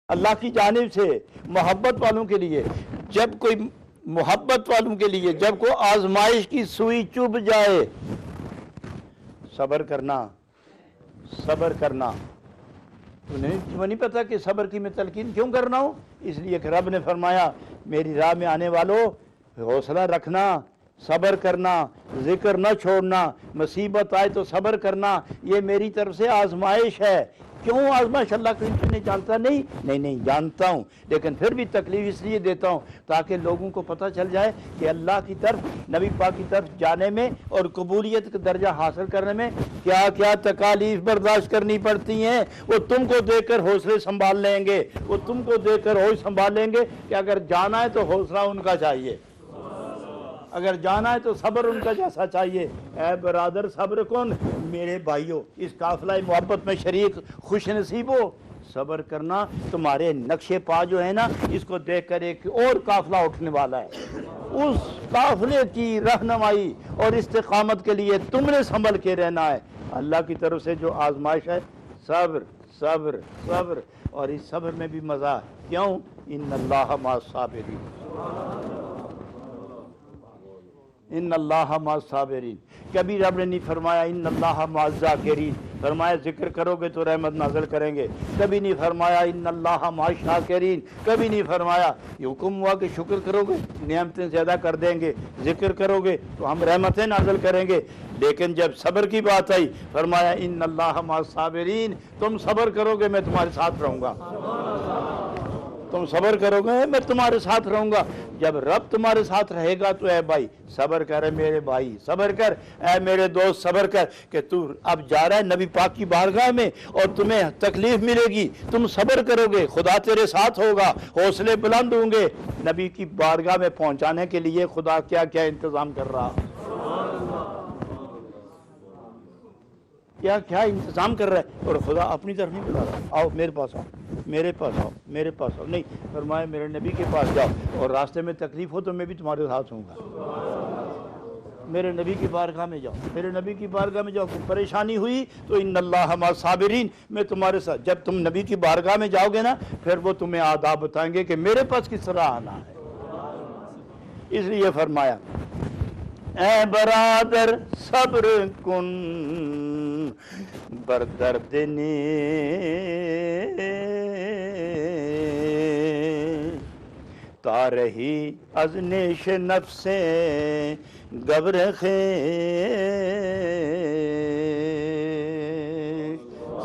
اللہ کی جانب سے محبت والوں کے لیے، جب کوئی محبت والوں کے لیے جب کوئی آزمائش کی سوئی چبھ جائے، صبر کرنا، صبر کرنا۔ تمہیں نہیں پتا کہ صبر کی میں تلقین کیوں کرنا ہوں؟ اس لیے کہ رب نے فرمایا میری راہ میں آنے والوں حوصلہ رکھنا، صبر کرنا، ذکر نہ چھوڑنا، مصیبت آئے تو صبر کرنا، یہ میری طرف سے آزمائش ہے۔ کیوں آزمائش اللہ کریم سے نہیں جانتا؟ نہیں جانتا ہوں، لیکن پھر بھی تکلیف اس لیے دیتا ہوں تاکہ لوگوں کو پتہ چل جائے کہ اللہ کی طرف، نبی پاک کی طرف جانے میں اور قبولیت کا درجہ حاصل کرنے میں کیا کیا تکالیف برداشت کرنی پڑتی ہیں۔ وہ تم کو دیکھ کر حوصلے سنبھال لیں گے، وہ تم کو دیکھ کر ہوش سنبھال لیں گے کہ اگر جانا ہے تو حوصلہ ان کا چاہیے، اگر جانا ہے تو صبر ان کا جیسا چاہیے۔ اے برادر صبر کن، میرے بھائیوں اس قافلہ محبت میں شریک خوش نصیب ہو، صبر کرنا۔ تمہارے نقش پا جو ہے نا، اس کو دیکھ کر ایک اور قافلہ اٹھنے والا ہے، اس قافلے کی رہنمائی اور استقامت کے لیے تم نے سنبھل کے رہنا ہے۔ اللہ کی طرف سے جو آزمائش ہے، صبر صبر صبر، اور اس صبر میں بھی مزہ۔ کیوں؟ ان اللہ مع الصابرین، ان اللہ مع الصابرین۔ کبھی رب نے نہیں فرمایا ان اللہ مع الذاکرین، فرمایا ذکر کرو گے تو رحمت نازل کریں گے۔ کبھی نہیں فرمایا ان اللہ مع الشاکرین، کبھی نہیں فرمایا یہ حکم ہوا کہ شکر کرو گے نعمتیں زیادہ کر دیں گے، ذکر کرو گے تو ہم رحمتیں نازل کریں گے۔ لیکن جب صبر کی بات آئی فرمایا ان اللہ مع الصابرین، تم صبر کرو گے میں تمہارے ساتھ رہوں گا، تم صبر کرو گے میں تمہارے ساتھ رہوں گا۔ جب رب تمہارے ساتھ رہے گا تو اے بھائی صبر کر، اے میرے بھائی صبر کر، اے میرے دوست صبر کر، کہ تو اب جا رہا ہے نبی پاک کی بارگاہ میں اور تمہیں تکلیف ملے گی، تم صبر کرو گے، خدا تیرے ساتھ ہوگا، حوصلے بلند ہوں گے۔ نبی کی بارگاہ میں پہنچانے کے لیے خدا کیا کیا انتظام کر رہا، کیا کیا انتظام کر رہا ہے، اور خدا اپنی طرف نہیں بلا رہا آؤ میرے پاس آؤ، میرے پاس آؤ، میرے پاس آؤ، نہیں فرمایا میرے نبی کے پاس جاؤ، اور راستے میں تکلیف ہو تو میں بھی تمہارے ساتھ ہوں گا۔ میرے نبی کی بارگاہ میں جاؤ، میرے نبی کی بارگاہ میں جاؤ، کوئی پریشانی ہوئی تو ان اللہ مع الصابرین، میں تمہارے ساتھ۔ جب تم نبی کی بارگاہ میں جاؤ گے نا، پھر وہ تمہیں آداب بتائیں گے کہ میرے پاس کس طرح آنا ہے۔ اس لیے فرمایا اے برادر صبر کن بر درد تا رہی از نیش نفس گبر خیش۔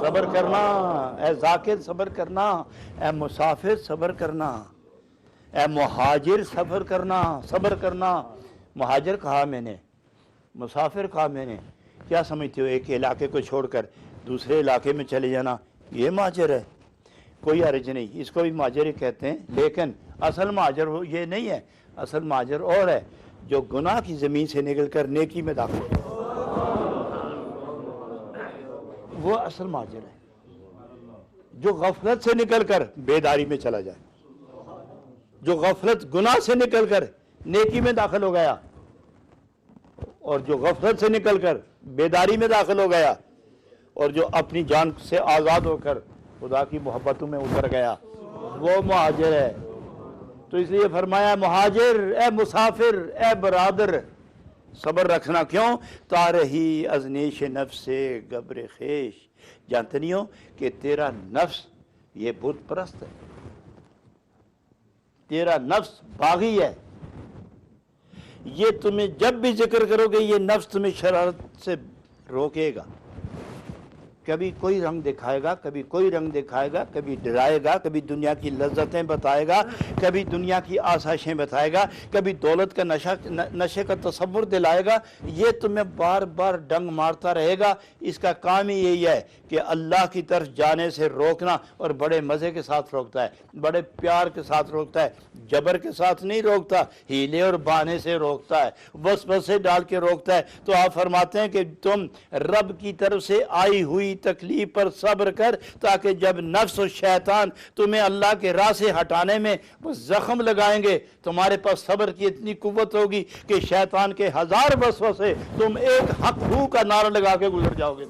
صبر کرنا اے ذاکر، صبر کرنا اے مسافر، صبر کرنا اے مہاجر، صبر کرنا، صبر کرنا۔ مہاجر کہا میں نے، مسافر کہا میں نے، کیا سمجھتے ہو ایک علاقے کو چھوڑ کر دوسرے علاقے میں چلے جانا یہ مہاجر ہے؟ کوئی حرج نہیں، اس کو بھی مہاجر ہی کہتے ہیں، لیکن اصل مہاجر یہ نہیں ہے۔ اصل مہاجر اور ہے جو گناہ کی زمین سے نکل کر نیکی میں داخل ہو، وہ اصل مہاجر ہے۔ جو غفلت سے نکل کر بیداری میں چلا جائے، جو غفلت گناہ سے نکل کر نیکی میں داخل ہو گیا، اور جو غفلت سے نکل کر بیداری میں داخل ہو گیا، اور جو اپنی جان سے آزاد ہو کر خدا کی محبتوں میں اتر گیا، وہ مہاجر ہے۔ تو اس لیے فرمایا مہاجر اے مسافر اے برادر صبر رکھنا۔ کیوں؟ تارہی از نیش نفس گبر خیش، جانتے نہیں ہو کہ تیرا نفس یہ بت پرست ہے، تیرا نفس باغی ہے، یہ تمہیں جب بھی ذکر کرو گے یہ نفس تمہیں شرارت سے روکے گا، کبھی کوئی رنگ دکھائے گا، کبھی کوئی رنگ دکھائے گا، کبھی ڈرائے گا، کبھی دنیا کی لذتیں بتائے گا، کبھی دنیا کی آسائشیں بتائے گا، کبھی دولت کا نشے کا تصور دلائے گا۔ یہ تمہیں بار بار ڈنگ مارتا رہے گا۔ اس کا کام ہی یہی ہے کہ اللہ کی طرف جانے سے روکنا، اور بڑے مزے کے ساتھ روکتا ہے، بڑے پیار کے ساتھ روکتا ہے، جبر کے ساتھ نہیں روکتا، ہیلے اور بہانے سے روکتا ہے، وسوسے ڈال کے روکتا ہے۔ تو آپ فرماتے ہیں کہ تم رب کی طرف سے آئی ہوئی تکلیف پر صبر کر، تاکہ جب نفس و شیطان تمہیں اللہ کے راہ سے ہٹانے میں وہ زخم لگائیں گے، تمہارے پاس صبر کی اتنی قوت ہوگی کہ شیطان کے 1000 وسوسے تم ایک حق ہو کا نعرہ لگا کے گزر جاؤ گے۔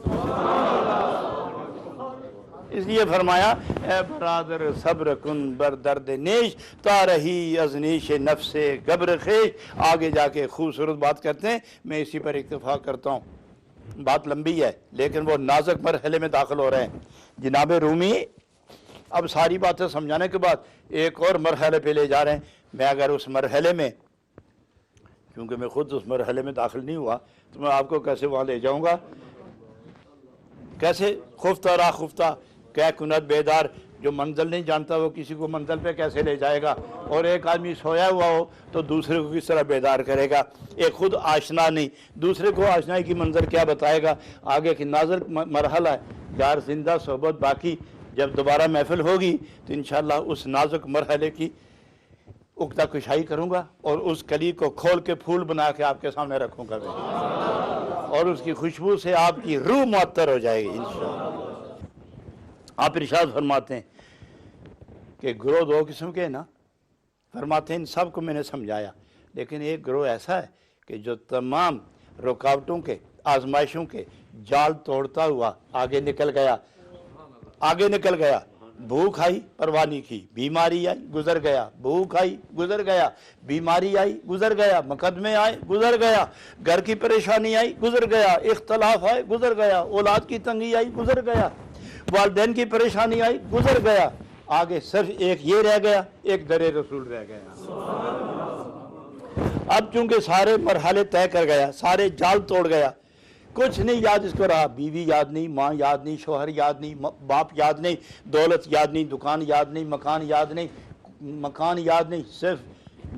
اس لیے فرمایا اے برادر صبر کن بر درد نیش تا رہی از نیش نفس گبر خیش. آگے جا کے خوبصورت بات کرتے ہیں، میں اسی پر اکتفا کرتا ہوں، بات لمبی ہے لیکن وہ نازک مرحلے میں داخل ہو رہے ہیں. جناب رومی اب ساری باتیں سمجھانے کے بعد ایک اور مرحلے پہ لے جا رہے ہیں. میں اگر اس مرحلے میں، کیونکہ میں خود اس مرحلے میں داخل نہیں ہوا، تو میں آپ کو کیسے وہاں لے جاؤں گا؟ کیسے خفتہ راہ خفتہ کہ کنت بیدار، جو منزل نہیں جانتا وہ کسی کو منزل پہ کیسے لے جائے گا؟ اور ایک آدمی سویا ہوا ہو تو دوسرے کو کس طرح بیدار کرے گا؟ ایک خود آشنا نہیں، دوسرے کو آشنائی کی منظر کیا بتائے گا؟ آگے کی نازک مرحلہ ہے. یار زندہ صحبت باقی، جب دوبارہ محفل ہوگی تو انشاءاللہ اس نازک مرحلے کی اکتا کشائی کروں گا اور اس کلی کو کھول کے پھول بنا کے آپ کے سامنے رکھوں گا اور اس کی خوشبو سے آپ کی روح معطر ہو جائے گی انشاءاللہ. آپ ارشاد فرماتے ہیں کہ گروہ دو قسم کے نا، فرماتے ہیں ان سب کو میں نے سمجھایا، لیکن ایک گروہ ایسا ہے کہ جو تمام رکاوٹوں کے، آزمائشوں کے جال توڑتا ہوا آگے نکل گیا. بھوک آئی پرواہ نہیں کی، بیماری آئی گزر گیا، بھوک آئی گزر گیا، بیماری آئی گزر گیا، مقدمے آئے گزر گیا، گھر کی پریشانی آئی گزر گیا، اختلاف آئے گزر گیا، اولاد کی تنگی آئی گزر گیا، والدین کی پریشانی آئی گزر گیا. آگے صرف ایک یہ رہ گیا، ایک در رسول رہ گیا. اب چونکہ سارے مرحلے طے کر گیا، سارے جال توڑ گیا، کچھ نہیں یاد اس کو رہا. بیوی یاد نہیں، ماں یاد نہیں، شوہر یاد نہیں، باپ یاد نہیں، دولت یاد نہیں، دکان یاد نہیں، مکان یاد نہیں، صرف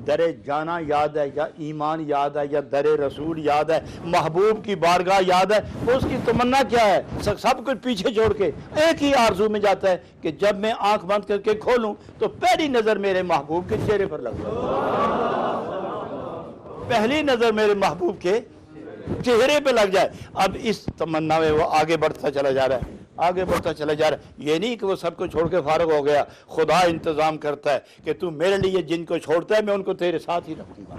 در جانا یاد ہے، یا ایمان یاد ہے، یا در رسول یاد ہے، محبوب کی بارگاہ یاد ہے. اس کی تمنا کیا ہے؟ سب کچھ پیچھے چھوڑ کے ایک ہی آرزو میں جاتا ہے کہ جب میں آنکھ بند کر کے کھولوں تو پہلی نظر میرے محبوب کے چہرے پر لگ جائے، پہلی نظر میرے محبوب کے چہرے پہ لگ جائے. اب اس تمنا میں وہ آگے بڑھتا چلا جا رہا ہے. یہ نہیں کہ وہ سب کو چھوڑ کے فارغ ہو گیا. خدا انتظام کرتا ہے کہ تو میرے لیے جن کو چھوڑتا ہے میں ان کو تیرے ساتھ ہی رکھوں گا.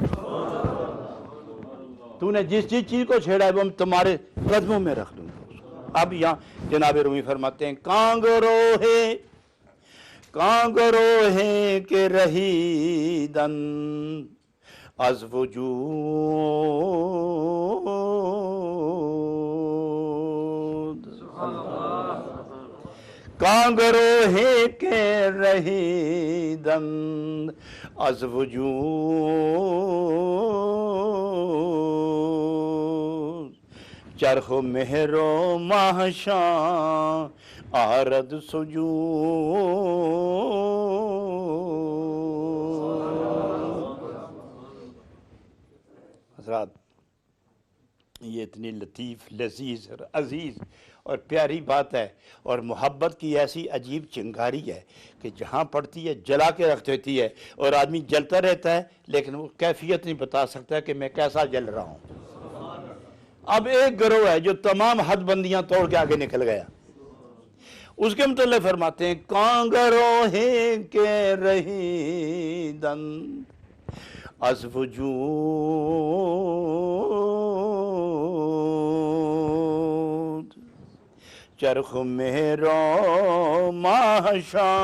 تو نے جس چیز کو چھیڑا ہے وہ تمہارے قدموں میں رکھ لوں گا. اب یہاں جناب رومی فرماتے ہیں کانگرو ہے کہ رہی دن از وجود کانگرو ہے کہ رہی دن از وجود چرخ و مہر و ماہشاں آرد سجود. حضرات یہ اتنی لطیف، لذیذ اور عزیز اور پیاری بات ہے، اور محبت کی ایسی عجیب چنگاری ہے کہ جہاں پڑتی ہے جلا کے رکھ دیتی ہے، اور آدمی جلتا رہتا ہے لیکن وہ کیفیت نہیں بتا سکتا کہ میں کیسا جل رہا ہوں. اب ایک گروہ ہے جو تمام حد بندیاں توڑ کے آگے نکل گیا. اس کے متعلق فرماتے ہیں کانگرو ہے کہ رہی دن از وجود چرخ مہرو ماہشاں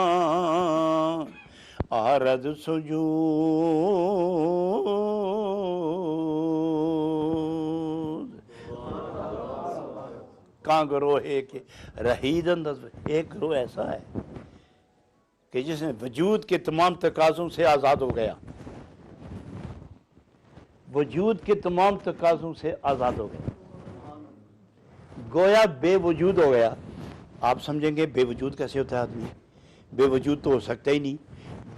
آرد سجود. کہاں گروہ ہے کہ رہیدن، ایک گروہ ایسا ہے کہ جس نے وجود کے تمام تقاضوں سے آزاد ہو گیا، وجود کے تمام تقاضوں سے آزاد ہو گیا، گویا بے وجود ہو گیا. آپ سمجھیں گے بے وجود کیسے ہوتا ہے آدمی؟ بے وجود تو ہو سکتا ہی نہیں.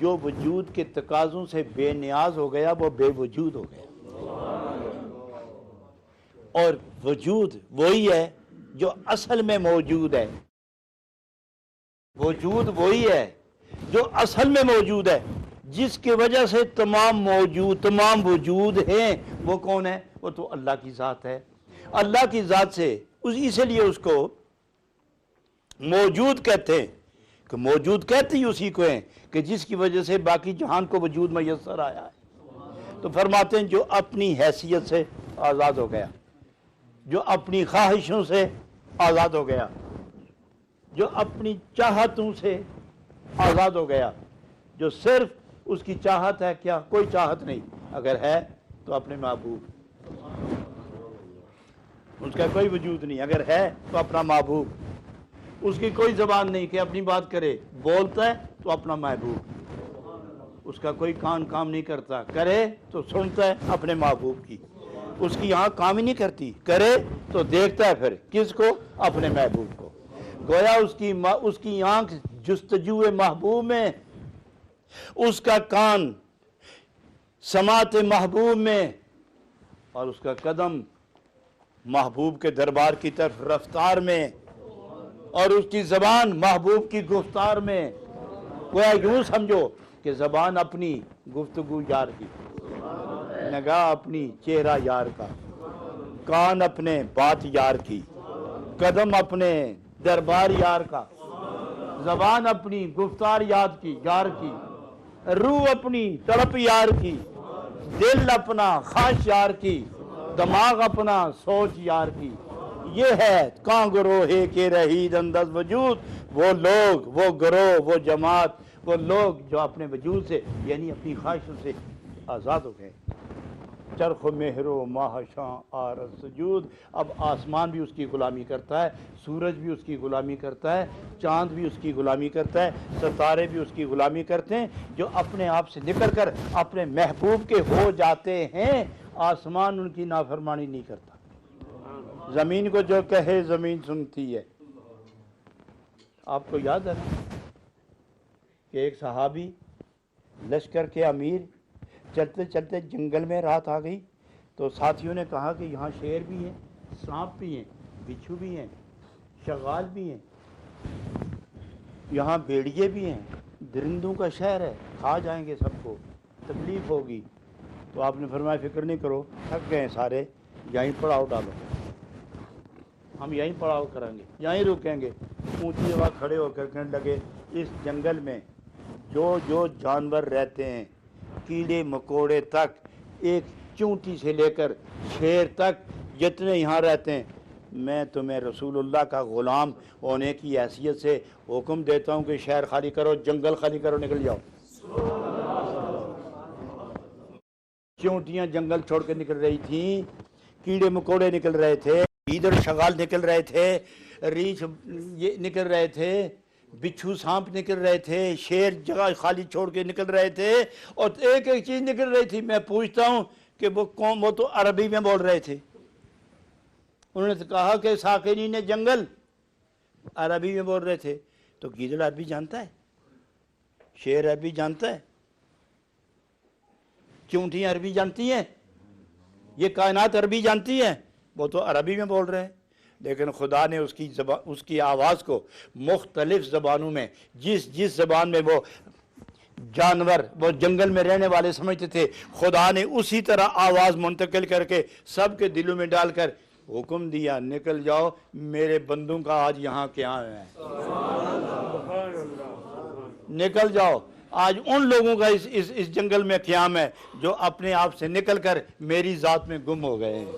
جو وجود کے تقاضوں سے بے نیاز ہو گیا وہ بے وجود ہو گیا. اور وجود وہی ہے جو اصل میں موجود ہے. وجود وہی ہے جو اصل میں موجود ہے، جس کی وجہ سے تمام وجود ہیں. وہ کون ہے؟ وہ تو اللہ کی ذات ہے. اللہ کی ذات سے اسی لیے اس کو موجود کہتے ہیں، کہ موجود کہتے ہی اسی کو ہیں کہ جس کی وجہ سے باقی جہان کو وجود میسر آیا ہے. تو فرماتے ہیں جو اپنی حیثیت سے آزاد ہو گیا، جو اپنی خواہشوں سے آزاد ہو گیا، جو اپنی چاہتوں سے آزاد ہو گیا، جو صرف اس کی چاہت ہے، کیا کوئی چاہت نہیں، اگر ہے تو اپنے محبوب، اس کا کوئی وجود نہیں، اگر ہے تو اپنا محبوب، اس کی کوئی زبان نہیں کہ اپنی بات کرے، بولتا ہے تو اپنا محبوب، اس کا کوئی کام نہیں کرتا، کرے تو سنتا ہے اپنے محبوب کی، اس کی آنکھ کام ہی نہیں کرتی، کرے تو دیکھتا ہے پھر کس کو؟ اپنے محبوب کو۔ گویا اس کی آنکھ جستجو محبوب میں، اس کا کان سماعت محبوب میں، اور اس کا قدم محبوب کے دربار کی طرف رفتار میں، اور اس کی زبان محبوب کی گفتار میں۔ گویا یوں سمجھو کہ زبان اپنی گفتگو یار کی، نگاہ اپنی چہرہ یار کا، کان اپنے بات یار کی، قدم اپنے دربار یار کا، زبان اپنی گفتار یاد کی یار کی، روح اپنی تڑپ یار کی، دل اپنا خواہش یار کی، دماغ اپنا سوچ یار کی۔ یہ ہے کاں گروہ کے رہید انداز وجود، وہ لوگ، وہ گروہ، وہ جماعت، وہ لوگ جو اپنے وجود سے یعنی اپنی خواہشوں سے آزاد ہو گئے۔ چرخ و مہر و ماہ شاں آرز سجود، اب آسمان بھی اس کی غلامی کرتا ہے، سورج بھی اس کی غلامی کرتا ہے، چاند بھی اس کی غلامی کرتا ہے، ستارے بھی اس کی غلامی کرتے ہیں، جو اپنے آپ سے نکل کر اپنے محبوب کے ہو جاتے ہیں۔ آسمان ان کی نافرمانی نہیں کرتا، زمین کو جو کہے زمین سنتی ہے۔ آپ کو یاد ہے نا کہ ایک صحابی لشکر کے امیر چلتے چلتے جنگل میں رات آ گئی تو ساتھیوں نے کہا کہ یہاں شیر بھی ہیں، سانپ بھی ہیں، بچھو بھی ہیں، شغال بھی ہیں، یہاں بھیڑیے بھی ہیں، درندوں کا شہر ہے، کھا جائیں گے سب کو، تکلیف ہوگی۔ تو آپ نے فرمایا فکر نہیں کرو، تھک گئے سارے، یہیں پڑاؤ ڈالو، ہم یہیں پڑاؤ کریں گے، یہیں رکیں گے۔ اونچی جگہ کھڑے ہو کر کہنے لگے اس جنگل میں جو جانور رہتے ہیں، کیڑے مکوڑے تک، ایک چونٹی سے لے کر شیر تک جتنے یہاں رہتے ہیں، میں تمہیں رسول اللہ کا غلام ہونے کی حیثیت سے حکم دیتا ہوں کہ شہر خالی کرو، جنگل خالی کرو، نکل جاؤ۔ چونٹیاں جنگل چھوڑ کے نکل رہی تھیں، کیڑے مکوڑے نکل رہے تھے، گیدڑ شغال نکل رہے تھے، ریچھ نکل رہے تھے، بچھو سانپ نکل رہے تھے، شیر جگہ خالی چھوڑ کے نکل رہے تھے، اور ایک ایک چیز نکل رہی تھی۔ میں پوچھتا ہوں کہ وہ قوم، وہ تو عربی میں بول رہے تھے، انہوں نے کہا کہ ساکنین جنگل، عربی میں بول رہے تھے۔ تو گیدڑ عربی جانتا ہے، شیر عربی جانتا ہے، چونٹیاں عربی جانتی ہیں، یہ کائنات عربی جانتی ہے، وہ تو عربی میں بول رہے ہیں۔ لیکن خدا نے اس کی آواز کو مختلف زبانوں میں، جس زبان میں وہ جانور، وہ جنگل میں رہنے والے سمجھتے تھے، خدا نے اسی طرح آواز منتقل کر کے سب کے دلوں میں ڈال کر حکم دیا، نکل جاؤ، میرے بندوں کا آج یہاں قیام ہے، نکل جاؤ۔ آج ان لوگوں کا اس جنگل میں قیام ہے جو اپنے آپ سے نکل کر میری ذات میں گم ہو گئے ہیں،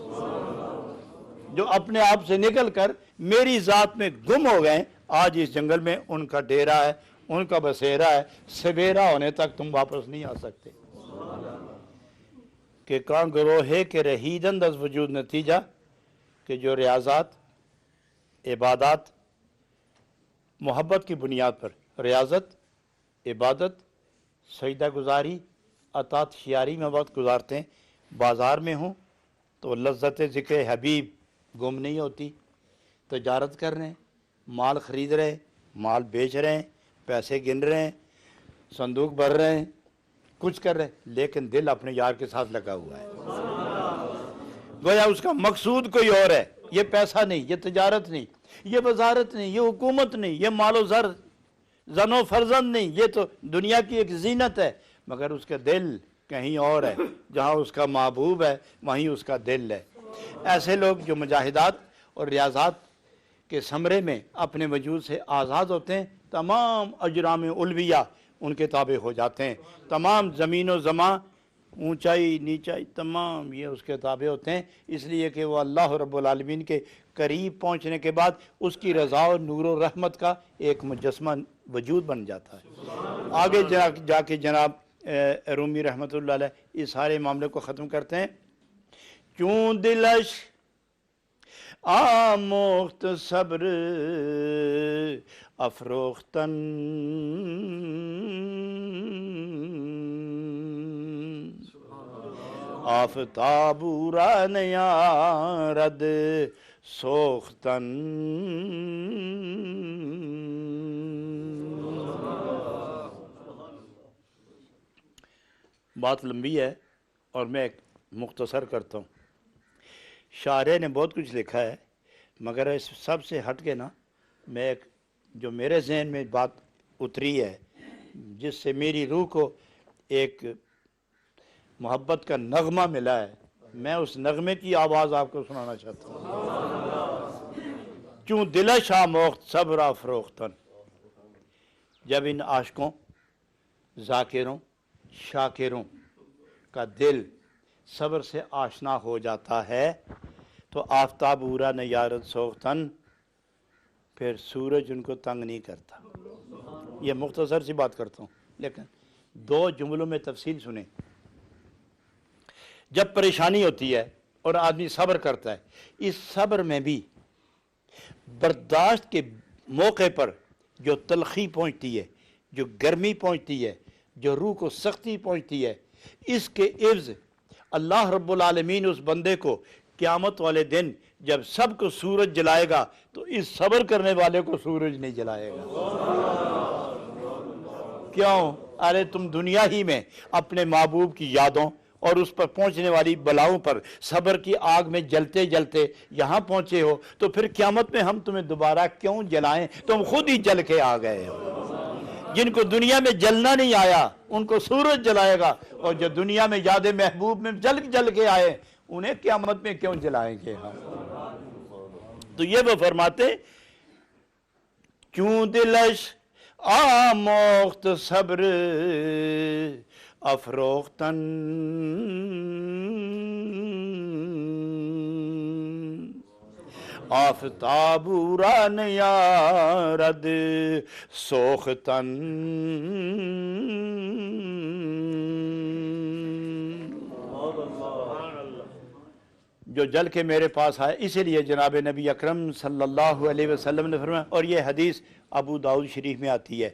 جو اپنے آپ سے نکل کر میری ذات میں گم ہو گئے۔ آج اس جنگل میں ان کا ڈیرا ہے، ان کا بسیرا ہے، سویرا ہونے تک تم واپس نہیں آ سکتے۔ کہ کاں گروہ کے رہیدند از وجود، نتیجہ کہ جو ریاضات، عبادات محبت کی بنیاد پر، ریاضت، عبادت، سجدہ گزاری، اطاعت شیاری میں وقت گزارتے ہیں، بازار میں ہوں تو لذت ذکر حبیب گم نہیں ہوتی، تجارت کر رہے ہیں، مال خرید رہے ہیں، مال بیچ رہے ہیں، پیسے گن رہے ہیں، صندوق بھر رہے ہیں، کچھ کر رہے ہیں، لیکن دل اپنے یار کے ساتھ لگا ہوا ہے۔ گویا اس کا مقصود کوئی اور ہے، یہ پیسہ نہیں، یہ تجارت نہیں، یہ وزارت نہیں، یہ حکومت نہیں، یہ مال و زر، زن و فرزند نہیں، یہ تو دنیا کی ایک زینت ہے، مگر اس کا دل کہیں اور ہے۔ جہاں اس کا محبوب ہے وہیں اس کا دل ہے۔ ایسے لوگ جو مجاہدات اور ریاضات کے ثمرے میں اپنے وجود سے آزاد ہوتے ہیں، تمام اجرام علویہ ان کے تابع ہو جاتے ہیں، تمام زمین و زمان اونچائی نیچائی تمام یہ اس کے تابع ہوتے ہیں، اس لیے کہ وہ اللہ رب العالمین کے قریب پہنچنے کے بعد اس کی رضا اور نور و رحمت کا ایک مجسمہ وجود بن جاتا ہے۔ آگے جا کے جناب رومی رحمۃ اللہ علیہ اس سارے معاملے کو ختم کرتے ہیں۔ کیوں دلش آموخت صبر افروختن، آفتاب را نیارد سوختن۔ بات لمبی ہے اور میں ایک مختصر کرتا ہوں۔ شاعر نے بہت کچھ لکھا ہے، مگر اس سب سے ہٹ کے نا میں ایک جو میرے ذہن میں بات اتری ہے، جس سے میری روح کو ایک محبت کا نغمہ ملا ہے، میں اس نغمے کی آواز آپ کو سنانا چاہتا ہوں۔ کیوں دلش آموخت صبر افروختن، جب ان عاشقوں، ذاکروں، شاکروں کا دل صبر سے آشنا ہو جاتا ہے تو آفتاب اورا نیارت سوختن، پھر سورج ان کو تنگ نہیں کرتا۔ یہ مختصر سی بات کرتا ہوں، لیکن 2 جملوں میں تفصیل سنیں۔ جب پریشانی ہوتی ہے اور آدمی صبر کرتا ہے، اس صبر میں بھی برداشت کے موقع پر جو تلخی پہنچتی ہے، جو گرمی پہنچتی ہے، جو روح کو سختی پہنچتی ہے، اس کے عوض اللہ رب العالمین اس بندے کو قیامت والے دن جب سب کو سورج جلائے گا تو اس صبر کرنے والے کو سورج نہیں جلائے گا۔ کیوں؟ ارے تم دنیا ہی میں اپنے محبوب کی یادوں اور اس پر پہنچنے والی بلاؤں پر صبر کی آگ میں جلتے جلتے یہاں پہنچے ہو، تو پھر قیامت میں ہم تمہیں دوبارہ کیوں جلائیں؟ تم خود ہی جل کے آ گئے ہو۔ جن کو دنیا میں جلنا نہیں آیا ان کو سورج جلائے گا، اور جو دنیا میں یاد محبوب میں جل کے آئے انہیں قیامت میں کیوں جلائیں گے ہم؟ تو یہ وہ فرماتے، کیوں دلش آموخت صبر افروختن، آفتاب را نیارد سوختن۔ جو جل کے میرے پاس آئے، اسی لیے جناب نبی اکرم صلی اللہ علیہ وسلم نے فرمایا، اور یہ حدیث ابو داؤد شریف میں آتی ہے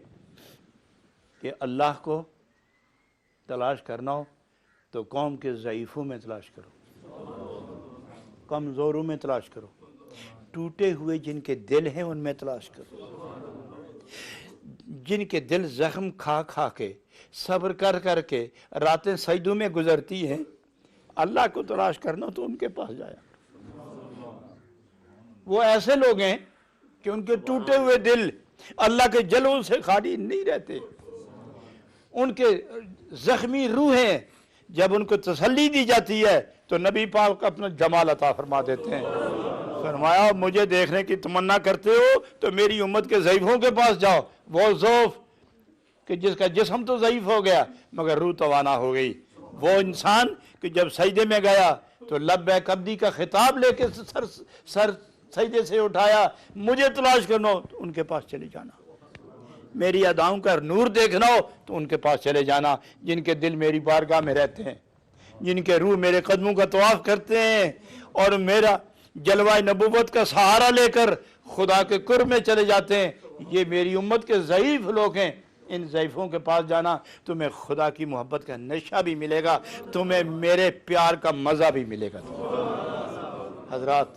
کہ اللہ کو تلاش کرنا ہو تو قوم کے ضعیفوں میں تلاش کرو، کمزوروں میں تلاش کرو، ٹوٹے ہوئے جن کے دل ہیں ان میں تلاش کرو، جن کے دل زخم کھا کھا کے صبر کر کر کے راتیں سجدوں میں گزرتی ہیں، اللہ کو تلاش کرنا تو ان کے پاس جایا۔ وہ ایسے لوگ ہیں کہ ان کے ٹوٹے ہوئے دل اللہ کے جلووں سے خالی نہیں رہتے، ان کے زخمی روحیں جب ان کو تسلی دی جاتی ہے تو نبی پاک اپنا جمال عطا فرما دیتے ہیں۔ فرمایا مجھے دیکھنے کی تمنا کرتے ہو تو میری امت کے ضعیفوں کے پاس جاؤ، وہ ضعف کہ جس کا جسم تو ضعیف ہو گیا مگر روح توانا ہو گئی، وہ انسان کہ جب سجدے میں گیا تو لبیک عبدی کا خطاب لے کے سر سجدے سے اٹھایا، مجھے تلاش کرنا ہو تو ان کے پاس چلے جانا، میری اداؤں کا نور دیکھنا ہو تو ان کے پاس چلے جانا، جن کے دل میری بارگاہ میں رہتے ہیں، جن کے روح میرے قدموں کا طواف کرتے ہیں اور میرا جلوہ نبوت کا سہارا لے کر خدا کے قرب میں چلے جاتے ہیں، یہ میری امت کے ضعیف لوگ ہیں۔ ان ضعیفوں کے پاس جانا تمہیں خدا کی محبت کا نشہ بھی ملے گا، تمہیں میرے پیار کا مزہ بھی ملے گا۔ حضرات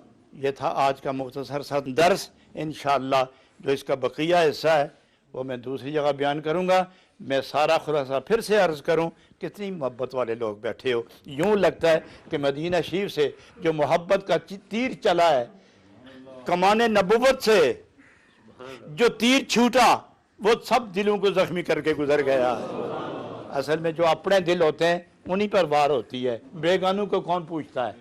یہ تھا آج کا مختصر سا درس، انشاءاللہ جو اس کا بقیہ حصہ ہے وہ میں دوسری جگہ بیان کروں گا۔ میں سارا خلاصہ پھر سے عرض کروں، کتنی محبت والے لوگ بیٹھے ہو، یوں لگتا ہے کہ مدینہ شریف سے جو محبت کا تیر چلا ہے، کمان نبوت سے جو تیر چھوٹا وہ سب دلوں کو زخمی کر کے گزر گیا ہے۔ اصل میں جو اپنے دل ہوتے ہیں انہی پر وار ہوتی ہے، بیگانوں کو کون پوچھتا ہے،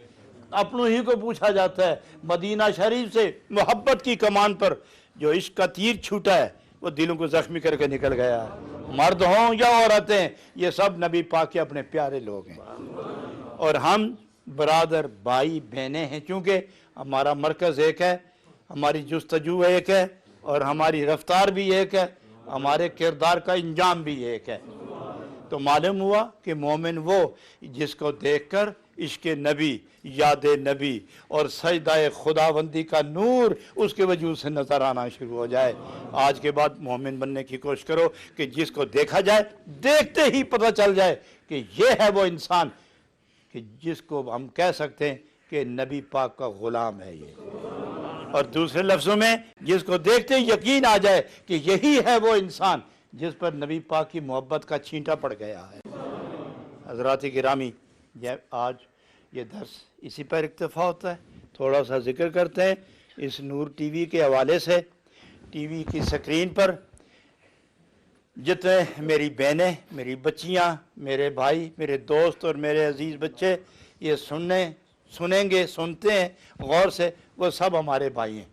اپنوں ہی کو پوچھا جاتا ہے۔ مدینہ شریف سے محبت کی کمان پر جو عشق کا تیر چھوٹا ہے وہ دلوں کو زخمی کر کے نکل گیا ہے۔ مرد ہوں یا عورتیں، یہ سب نبی پاک کے اپنے پیارے لوگ ہیں، اور ہم برادر بھائی بہنیں ہیں، چونکہ ہمارا مرکز ایک ہے، ہماری جستجو ایک ہے، اور ہماری رفتار بھی ایک ہے، ہمارے کردار کا انجام بھی ایک ہے۔ تو معلوم ہوا کہ مومن وہ جس کو دیکھ کر عشق نبی، یاد نبی اور سجدہ خداوندی کا نور اس کے وجود سے نظر آنا شروع ہو جائے۔ آج کے بعد مومن بننے کی کوشش کرو کہ جس کو دیکھا جائے، دیکھتے ہی پتہ چل جائے کہ یہ ہے وہ انسان کہ جس کو ہم کہہ سکتے ہیں کہ نبی پاک کا غلام ہے یہ، اور دوسرے لفظوں میں جس کو دیکھتے ہی یقین آ جائے کہ یہی ہے وہ انسان جس پر نبی پاک کی محبت کا چھینٹا پڑ گیا ہے۔ حضرات گرامی، آج یہ درس اسی پر اکتفا ہوتا ہے۔ تھوڑا سا ذکر کرتے ہیں اس نور ٹی وی کے حوالے سے۔ ٹی وی کی سکرین پر جتنے میری بہنیں، میری بچیاں، میرے بھائی، میرے دوست اور میرے عزیز بچے یہ سنیں گے، سنتے ہیں غور سے، وہ سب ہمارے بھائی ہیں،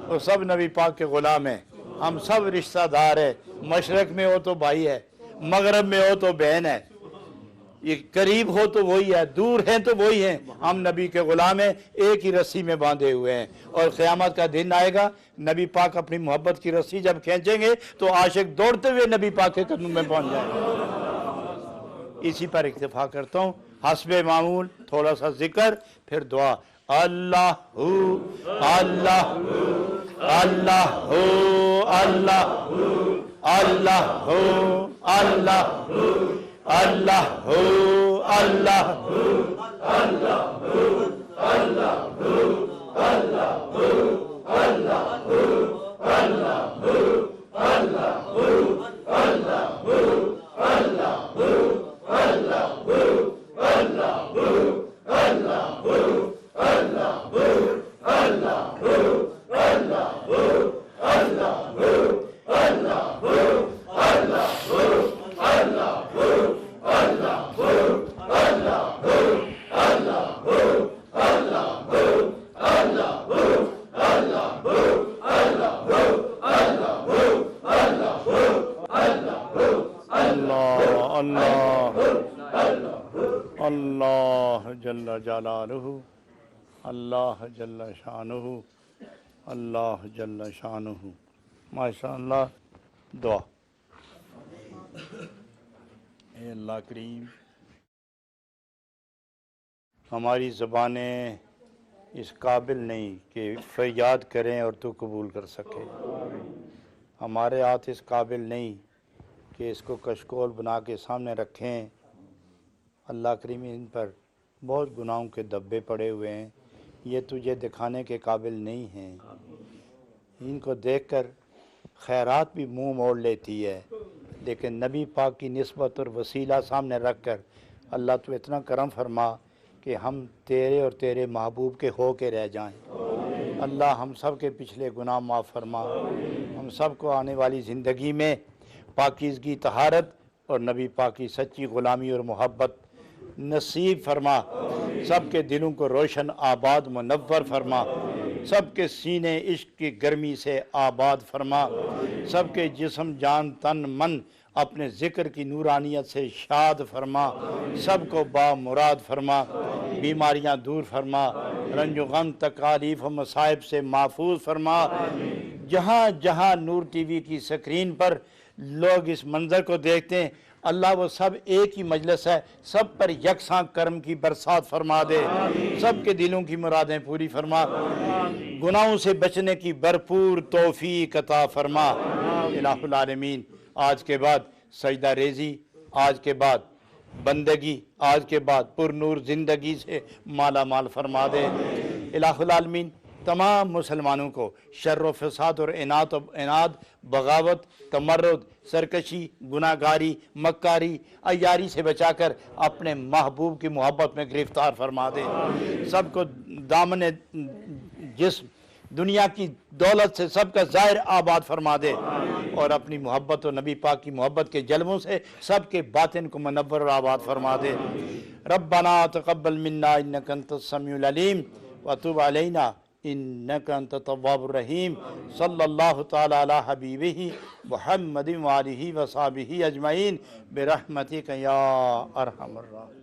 وہ سب نبی پاک کے غلام ہیں، ہم سب رشتہ دار ہیں۔ مشرق میں ہو تو بھائی ہے، مغرب میں ہو تو بہن ہے، یہ قریب ہو تو وہی ہے، دور ہیں تو وہی ہیں، ہم نبی کے غلام ہیں، ایک ہی رسی میں باندھے ہوئے ہیں۔ اور قیامت کا دن آئے گا، نبی پاک اپنی محبت کی رسی جب کھینچیں گے تو عاشق دوڑتے ہوئے نبی پاک کے قدموں میں پہنچ جائیں گے۔ اسی پر اکتفا کرتا ہوں، حسب معمول تھوڑا سا ذکر پھر دعا۔ اللہ اللہ اللہ اللہ اللہ اللہ اللہ اللہ اللہ جل جلالہ، اللہ جل شانہ، اللہ جل شانہ۔ ماشاءاللہ۔ دعا۔ اے اللہ کریم، ہماری زبانیں اس قابل نہیں کہ فریاد کریں اور تو قبول کر سکے، ہمارے ہاتھ اس قابل نہیں کہ اس کو کشکول بنا کے سامنے رکھیں۔ اللہ کریم، ان پر بہت گناہوں کے دبے پڑے ہوئے ہیں، یہ تجھے دکھانے کے قابل نہیں ہیں۔ ان کو دیکھ کر خیرات بھی منہ موڑ لیتی ہے، لیکن نبی پاک کی نسبت اور وسیلہ سامنے رکھ کر اللہ تو اتنا کرم فرما کہ ہم تیرے اور تیرے محبوب کے ہو کے رہ جائیں۔ اللہ ہم سب کے پچھلے گناہ معاف فرما، ہم سب کو آنے والی زندگی میں پاکیزگی، طہارت اور نبی پاک کی سچی غلامی اور محبت نصیب فرما، سب کے دلوں کو روشن آباد منور فرما، سب کے سینے عشق کی گرمی سے آباد فرما، سب کے جسم جان تن من اپنے ذکر کی نورانیت سے شاد فرما، سب کو با مراد فرما، بیماریاں دور فرما، رنج و غم تکالیف و مصائب سے محفوظ فرما۔ جہاں جہاں نور ٹی وی کی سکرین پر لوگ اس منظر کو دیکھتے ہیں، اللہ وہ سب ایک ہی مجلس ہے، سب پر یکساں کرم کی برسات فرما دے، سب کے دلوں کی مرادیں پوری فرما، گناہوں سے بچنے کی بھرپور توفیق عطا فرما۔ الہ العالمین، آج کے بعد سجدہ ریزی، آج کے بعد بندگی، آج کے بعد پر نور زندگی سے مالا مال فرما دے۔ الہ العالمین، تمام مسلمانوں کو شر و فساد اور اناد، بغاوت، تمرد، سرکشی، گناہ گاری، مکاری، عیاری سے بچا کر اپنے محبوب کی محبت میں گرفتار فرما دے۔ سب کو دامن جسم دنیا کی دولت سے سب کا ظاہر آباد فرما دے، اور اپنی محبت و نبی پاک کی محبت کے جلووں سے سب کے باطن کو منور اور آباد فرما دے۔ ربنا تقبل منا انک انت السمیع العلیم وتب علینا انک انت التواب الرحیم صلی اللہ تعالی علی حبیبہ محمد وآلہ وصحبہ اجمعین برحمتک یا ارحم الراحمین.